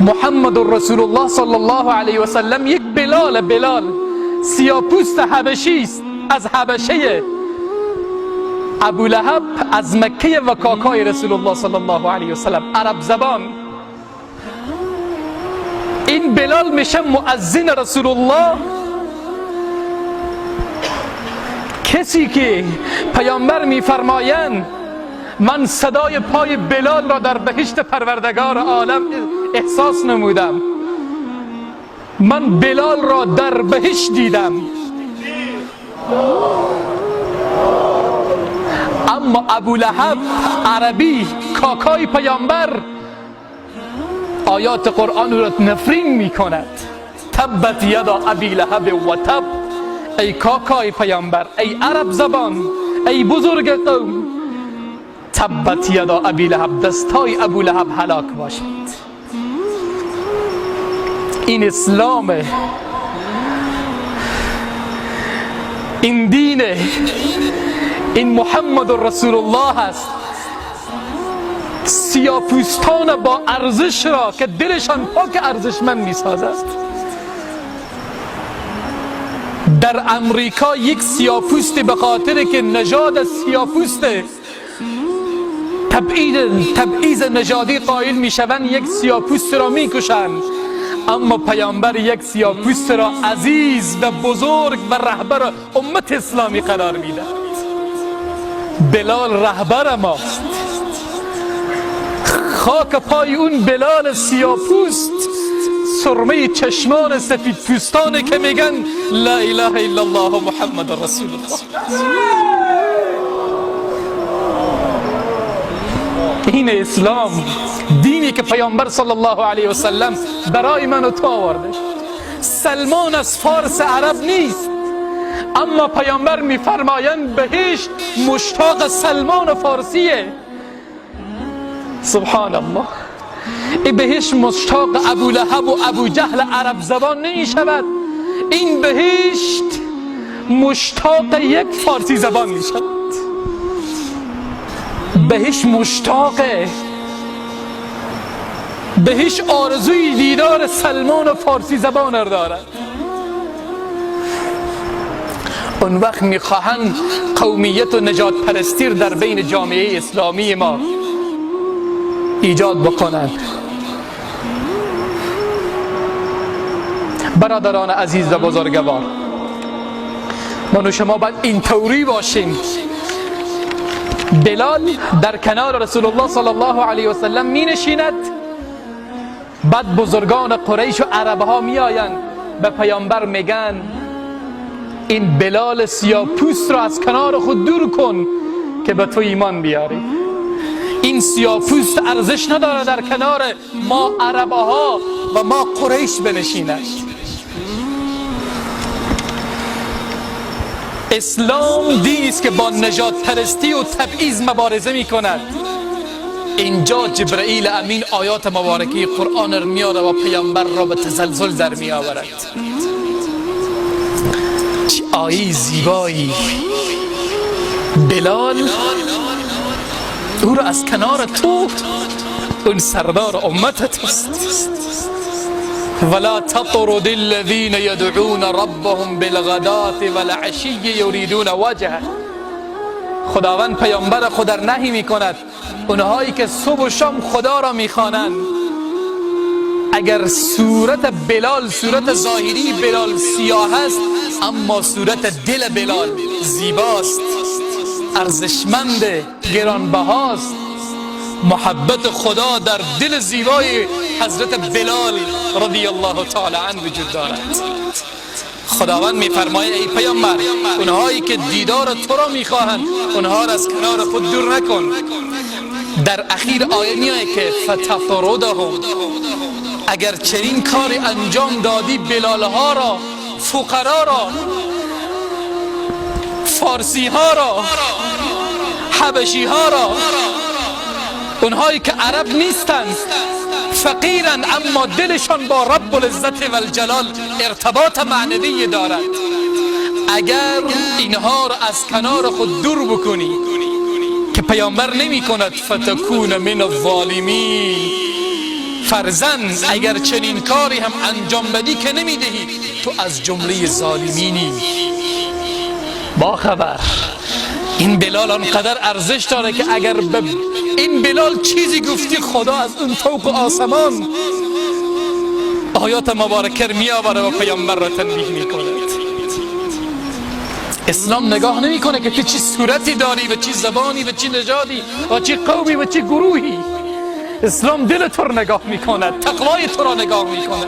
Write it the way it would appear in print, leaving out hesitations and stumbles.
محمد رسول الله صلی الله علیه و سلم یک بلال سیاپوست حبشی است، از حبشه. ابو لهب از مکه و کاکای رسول الله صلی الله علیه و سلم، عرب زبان. این بلال میشه مؤذن رسول الله، کسی که پیامبر میفرمایند من صدای پای بلال را در بهشت پروردگار عالم احساس نمودم، من بلال را در بهشت دیدم. اما ابو لهب عربی، کاکای پیامبر، آیات قرآن را نفرین می کند. تبت یدا ابی لهب و تب، ای کاکای پیامبر، ای عرب زبان، ای بزرگ قوم، تبت یدا ابی لهب، دستای ابو لهب هلاک باشد. این اسلامه، این دینه، این محمد رسول الله است. سیاپوستان با ارزش را که دلشان پاک ارزشمند می‌سازد. در امریکا یک سیاپوستی به خاطر که نژاد سیاپوسته تبعیض نژادی قائل میشوند، یک سیاپوست را میکشند. اما پیامبر یک سیاپوست را عزیز و بزرگ و رهبر امت اسلامی قرار میدهد. بلال رهبر ماست. خاک پای اون بلال سیاپوست، سرمه چشمان سفید پوستانه که میگن لا اله الا الله محمد رسول الله. این اسلام، دینی که پیامبر صلی الله علیه و سلم برای من و تو آورده. سلمان از فارس عرب نیست، اما پیامبر میفرمایند بهشت مشتاق سلمان فارسیه. سبحان الله. این بهشت مشتاق ابو لهب و ابو جهل عرب زبان نمی شود. این بهشت مشتاق یک فارسی زبان می شود. بهشت مشتاقه، بهشت آرزوی دیدار سلمان و فارسی زبان دارد. اون وقت میخواهند قومیت و نجات پرستی در بین جامعه اسلامی ما ایجاد بکنند. برادران عزیز و بزرگوار، من و شما باید این طوری باشیم. بلال در کنار رسول الله صلی الله علیه و سلم می نشیند، بعد بزرگان قریش و عربها می آیند به پیامبر میگن این بلال سیاپوست را از کنار خود دور کن که به تو ایمان بیاری. این سیاپوست ارزش نداره در کنار ما عربها و ما قریش بنشیند. اسلام دینی است که با نجات پرستی و تبعیض مبارزه می کند. اینجا جبرئیل امین آیات مبارکه قرآن را میاره و پیامبر را به تزلزل در می آورد. چه آیه زیبایی. بلال او را از کنار تو، اون سردار امتت است. ولا تطرد الذين يدعون ربهم بالغداة والعشي يريدون وجهه. خداوند پیامبر خود را نهی میکند اونهایی که صبح و شام خدا را میخوانند. اگر صورت بلال، صورت ظاهری بلال سیاه است، اما صورت دل بلال زیباست، ارزشمند، گرانبهاست. محبت خدا در دل زیبای حضرت بلال رضی الله تعالی عنه وجود دارد. خداوند میفرماید ای پیامبر، اونهایی که دیدار تو را میخواهند اونها را از کنار خود دور نکن. در اخیر آیه میاد که فتطردهم، اگر چنین کاری انجام دادی بلال ها را، فقرا را، فارسی ها را، حبشی ها را، اونهایی که عرب نیستند، فقیرند اما دلشان با رب العزت والجلال ارتباط معنوی دارد، اگر اینها را از کنار خود دور بکنی که پیامبر نمی کند فتکون من الظالمین، فرزند اگر چنین کاری هم انجام بدی که نمیدهی، تو از جمله ظالمینی. با خبر این بلال آنقدر ارزش داره که اگر به این بلال چیزی گفتی خدا از اون فوق آسمان آیات مبارکه می آوره و پیامبر را تنبیه می کند. اسلام نگاه نمی کنه که چی صورتی داری و چی زبانی و چی نژادی و چی قومی و چی گروهی. اسلام دل تو را نگاه می کند، تقوای تو را نگاه می کند.